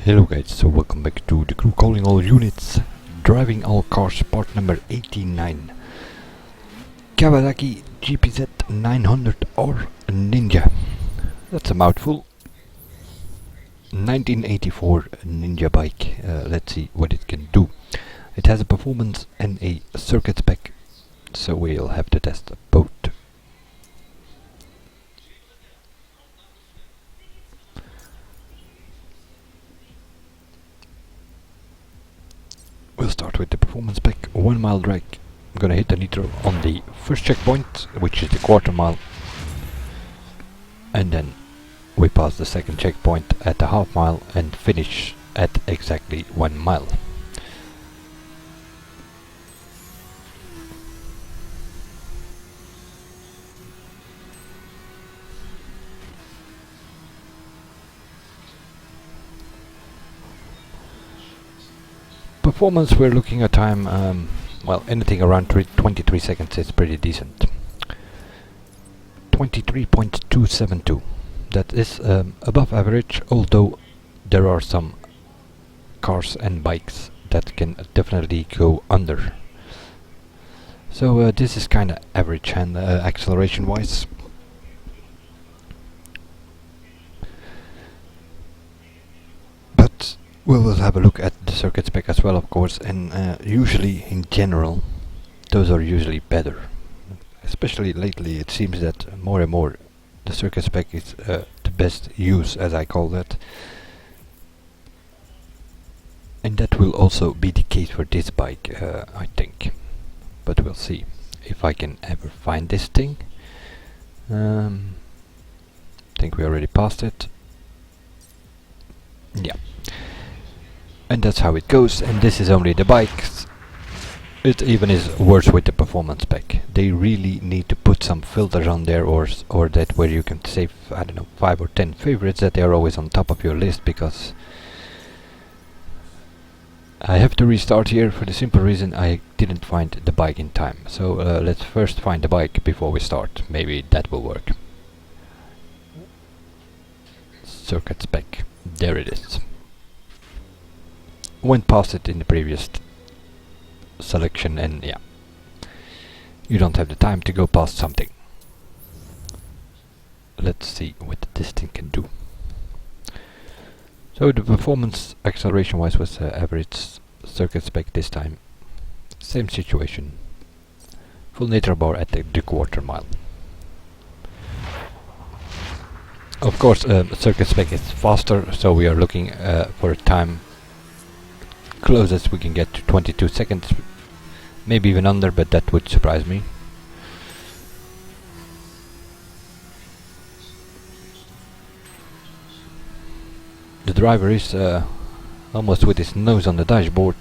Hello guys, so welcome back to the crew calling all units, driving all cars, part number 89. Kawasaki GPZ 900 or Ninja. That's a mouthful. 1984 Ninja bike. Let's see what it can do. It has a performance and a circuit spec, so we'll have to test both. We'll start with the performance spec. 1 mile drag. I'm gonna hit the nitro on the first checkpoint, which is the quarter mile, and then we pass the second checkpoint at the half mile and finish at exactly 1 mile. Performance, we're looking at time, well, anything around 23 seconds is pretty decent. 23.272. That is above average, although there are some cars and bikes that can definitely go under. So this is kinda average, and acceleration wise. But we will have a look at the circuit spec as well, of course, and usually in general those are usually better. Especially lately it seems that more and more the circuit spec is the best use, as I call that. And that will also be the case for this bike, I think. But we'll see if I can ever find this thing. Think we already passed it. Yeah. And that's how it goes, and this is only the bikes. It even is worse with the performance spec. They really need to put some filters on there, or that where you can save, I don't know, 5 or 10 favorites, that they are always on top of your list, because I have to restart here for the simple reason I didn't find the bike in time. So let's first find the bike before we start. Maybe that will work. Circuit spec. There it is. Went past it in the previous selection, and yeah, you don't have the time to go past something. Let's see what this thing can do. So the performance acceleration wise was average, circuit spec this time same situation, full nitro bar at the quarter mile. Of course circuit spec is faster, so we are looking for a time closest we can get to 22 seconds, maybe even under, but that would surprise me. The driver is almost with his nose on the dashboard.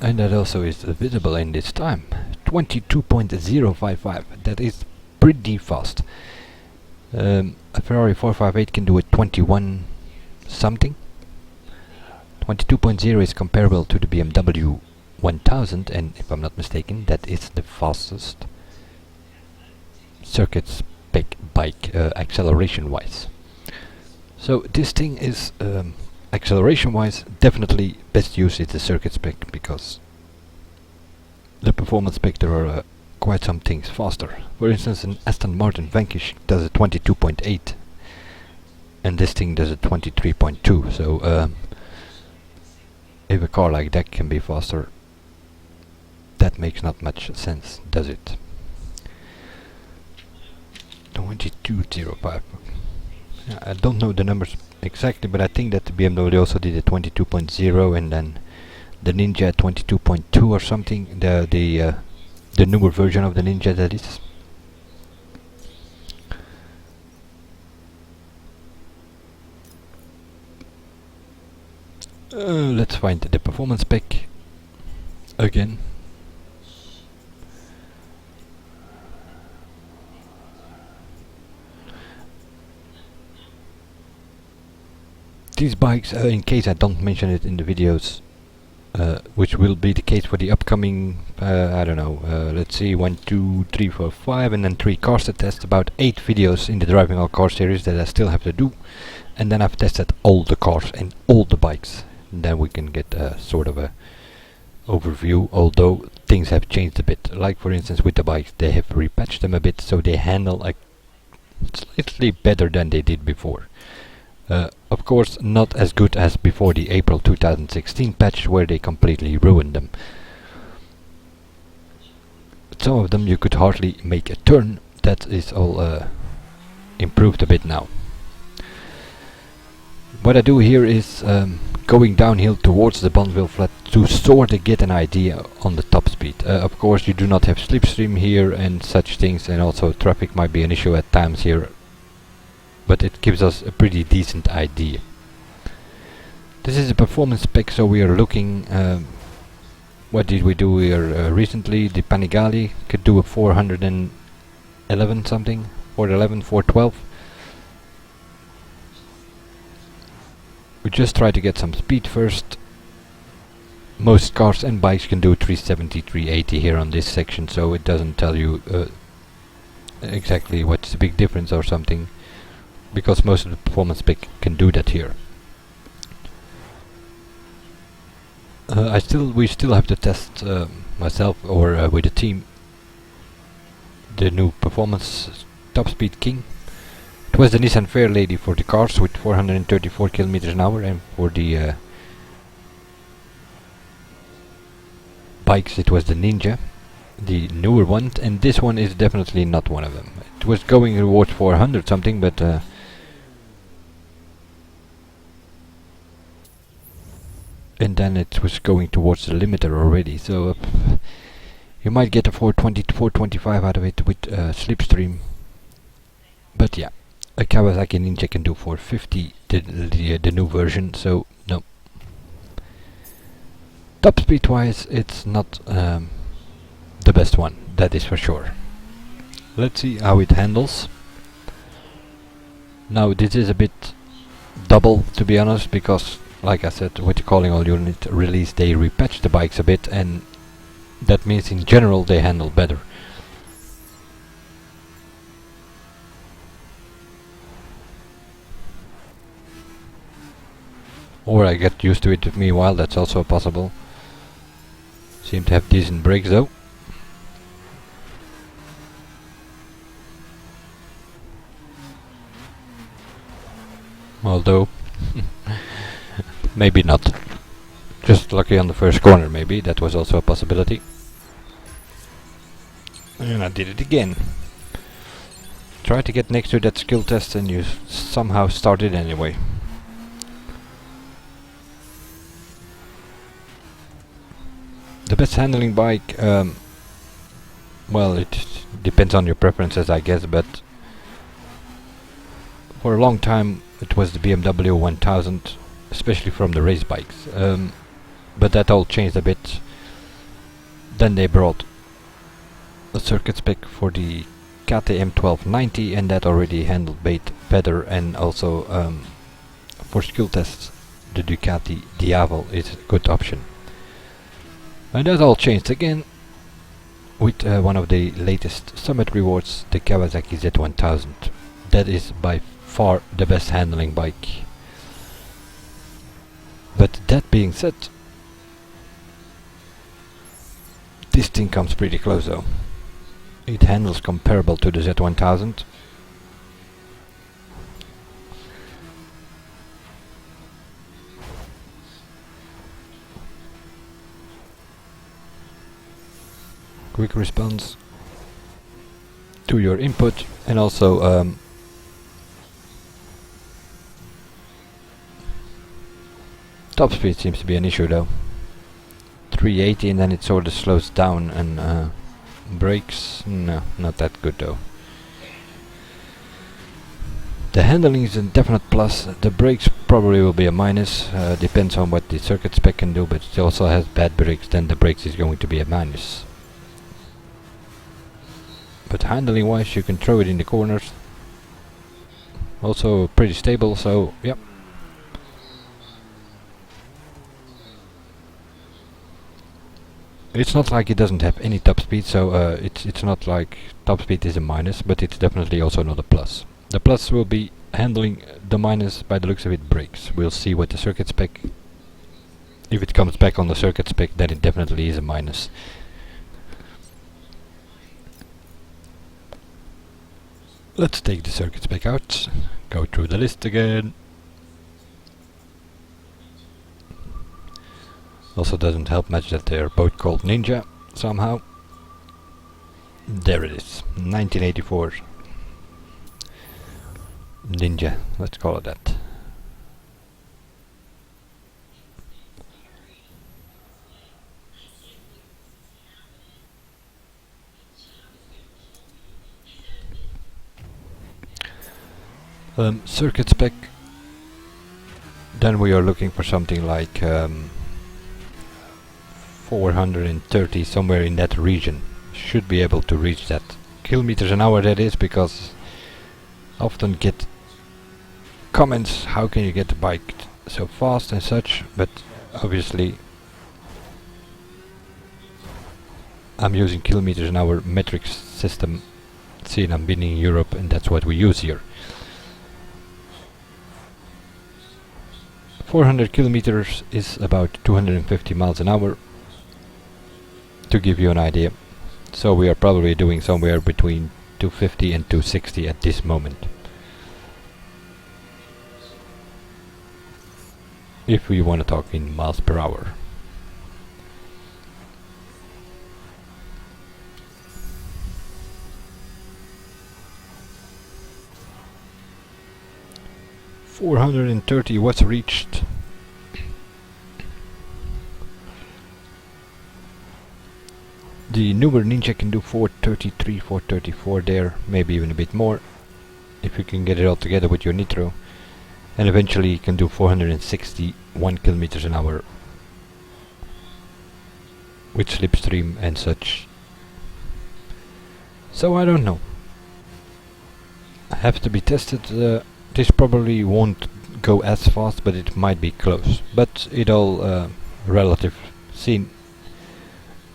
And that also is visible in this time. 22.055. That is pretty fast. A Ferrari 458 can do it 21 something. 22.0 is comparable to the BMW 1000, and if I'm not mistaken, that is the fastest circuit spec bike acceleration wise. So this thing is acceleration wise definitely best use is the circuit spec, because the performance spec there are quite some things faster. For instance, an Aston Martin Vanquish does a 22.8 and this thing does a 23.2, so if a car like that can be faster, that makes not much sense, does it? 22.05. I don't know the numbers exactly, but I think that the BMW also did a 22.0, and then the Ninja 22.2 or something, the newer version of the Ninja, that is. Let's find the performance spec again. These bikes, in case I don't mention it in the videos, which will be the case for the upcoming, I don't know, let's see, 1, 2, 3, 4, 5, and then 3 cars to test, about 8 videos in the Driving All Car series that I still have to do, and then I've tested all the cars and all the bikes, and then we can get sort of a overview, although things have changed a bit. Like for instance with the bikes, they have repatched them a bit so they handle like slightly better than they did before. Of course not as good as before the April 2016 patch where they completely ruined them. Some of them you could hardly make a turn. That is all improved a bit now. What I do here is going downhill towards the Bonneville Flat to sort of get an idea on the top speed. Of course you do not have slipstream here and such things, and also traffic might be an issue at times here, but it gives us a pretty decent idea. This is a performance spec, so we are looking, what did we do here recently? The Panigale could do a 411 something, 411, 412. We just try to get some speed first. Most cars and bikes can do 370, 380 here on this section, so it doesn't tell you exactly what's the big difference or something, because most of the performance spec can do that here. We still have to test myself or with the team the new performance top speed king. It was the Nissan Fairlady for the cars with 434 kilometers an hour, and for the bikes it was the Ninja, the newer one, and this one is definitely not one of them. It was going towards 400 something, but and then it was going towards the limiter already, so you might get a 420 to 425 out of it with slipstream. But yeah, a Kawasaki Ninja can do 450, the new version, so no. Top speed wise it's not the best one, that is for sure. Let's see how it handles. Now this is a bit double, to be honest, because like I said, with the calling all unit release they repatched the bikes a bit, and that means in general they handle better. Or I get used to it meanwhile, that's also possible. Seem to have decent brakes though. Although maybe not. Just lucky on the first corner, maybe. That was also a possibility. And I did it again. Try to get next to that skill test and you somehow started anyway. The best handling bike, well, it depends on your preferences, I guess, but for a long time it was the BMW 1000, especially from the race bikes, but that all changed a bit. Then they brought a circuit spec for the KTM 1290, and that already handled better, and also for skill tests the Ducati Diavel is a good option. And that all changed again with one of the latest Summit rewards, the Kawasaki Z1000. That is by far the best handling bike. But that being said, this thing comes pretty close though. It handles comparable to the Z1000. Quick response to your input, and also top speed seems to be an issue though. 380 and then it sort of slows down, and brakes, no, not that good though. The handling is a definite plus. The brakes probably will be a minus, depends on what the circuit spec can do, but it also has bad brakes, then the brakes is going to be a minus. But handling wise you can throw it in the corners. Also pretty stable, so yep. It's not like it doesn't have any top speed, so it's not like top speed is a minus, but it's definitely also not a plus. The plus will be handling the minus. By the looks of it, brakes. We'll see what the circuit spec. If it comes back on the circuit spec, then it definitely is a minus. Let's take the circuit spec out, go through the list again. Also doesn't help much that they're both called Ninja somehow. There it is, 1984 Ninja, let's call it that. Circuit spec, then we are looking for something like 430, somewhere in that region. Should be able to reach that. Kilometers an hour, that is, because I often get comments, how can you get the bike so fast and such, but obviously I'm using kilometers an hour metric system, seeing I'm been in Europe, and that's what we use here. 400 kilometers is about 250 miles an hour, to give you an idea. So we are probably doing somewhere between 250 and 260 at this moment. If we want to talk in miles per hour. $430 was reached. The newer Ninja can do 433, 434 there, maybe even a bit more, if you can get it all together with your nitro. And eventually you can do 461 kilometers an hour with slipstream and such. So I don't know. I have to be tested. This probably won't go as fast, but it might be close. But it all relative seen.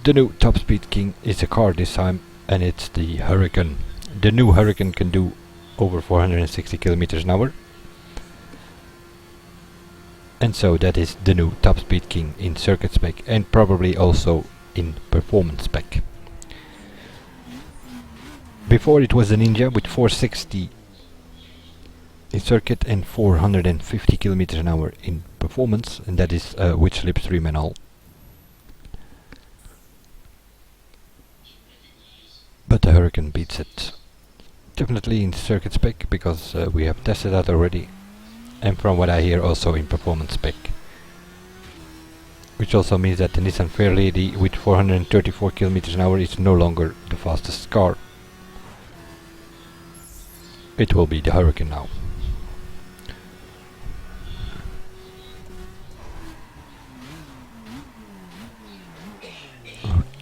The new Top Speed King is a car this time, and it's the Hurricane. The new Hurricane can do over 460 kilometers an hour. And so that is the new Top Speed King in circuit spec, and probably also in performance spec. Before it was the Ninja with 460 in circuit and 450 kilometers an hour in performance, and that is with slipstream and all. But the Hurricane beats it definitely in circuit spec, because we have tested that already, and from what I hear also in performance spec. Which also means that the Nissan Fairlady with 434 kilometers an hour is no longer the fastest car. It will be the Hurricane now.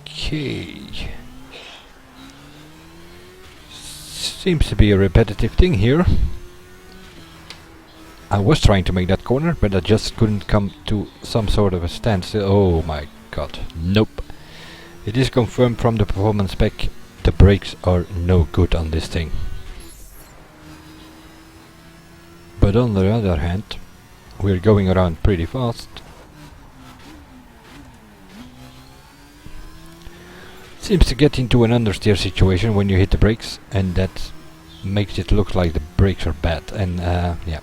Okay. Seems to be a repetitive thing here. I was trying to make that corner, but I just couldn't come to some sort of a standstill. Oh my god. Nope. It is confirmed from the performance spec, the brakes are no good on this thing. But on the other hand, we're going around pretty fast. Seems to get into an understeer situation when you hit the brakes, and that makes it look like the brakes are bad. And yeah,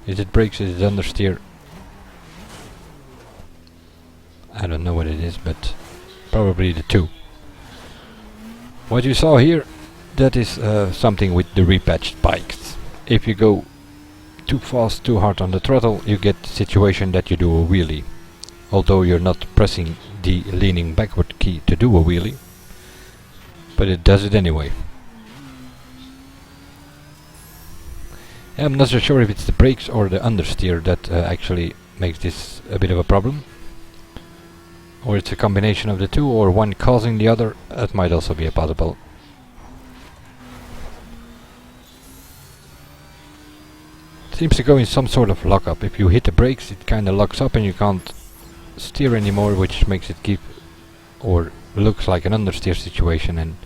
is it brakes, is it understeer? I don't know what it is, but probably the two. What you saw here, that is something with the repatched bikes. If you go too fast, too hard on the throttle, you get the situation that you do a wheelie. Although you're not pressing the leaning backward key to do a wheelie, but it does it anyway. I'm not so sure if it's the brakes or the understeer that actually makes this a bit of a problem. Or it's a combination of the two, or one causing the other. That might also be a possible. Seems to go in some sort of lockup. If you hit the brakes, it kinda locks up and you can't steer anymore, which makes it keep or looks like an understeer situation, and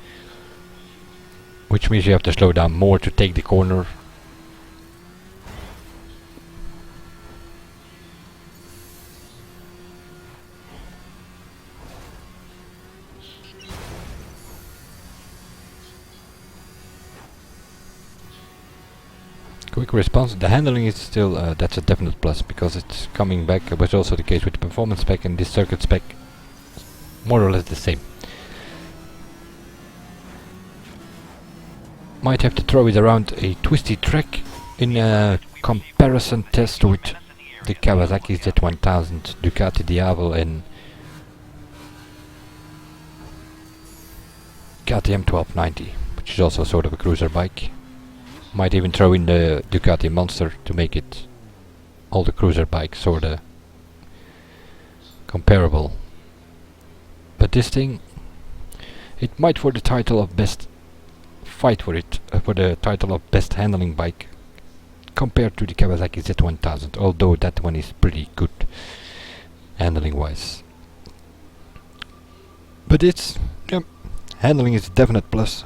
which means you have to slow down more to take the corner. Quick response. The handling is still, that's a definite plus, because it's coming back. It was also the case with the performance spec, and this circuit spec more or less the same. Might have to throw it around a twisty track in a comparison test with the Kawasaki Z1000, Ducati Diavel and KTM 1290, which is also sort of a cruiser bike. Might even throw in the Ducati Monster to make it all the cruiser bikes sorta comparable. But this thing, it might for the title of best fight for it, for the title of best handling bike compared to the Kawasaki Z1000, although that one is pretty good handling wise. But it's, handling is a definite plus.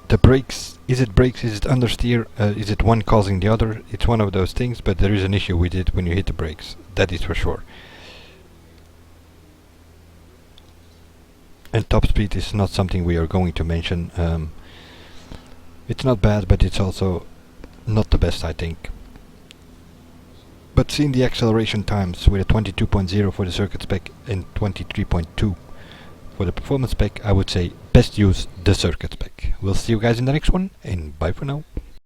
The brakes, is it understeer, is it one causing the other? It's one of those things, but there is an issue with it when you hit the brakes, that is for sure. And top speed is not something we are going to mention. It's not bad, but it's also not the best, I think. But seeing the acceleration times with a 22.0 for the circuit spec and 23.2 for the performance spec, I would say best use the circuit spec. We'll see you guys in the next one, and bye for now.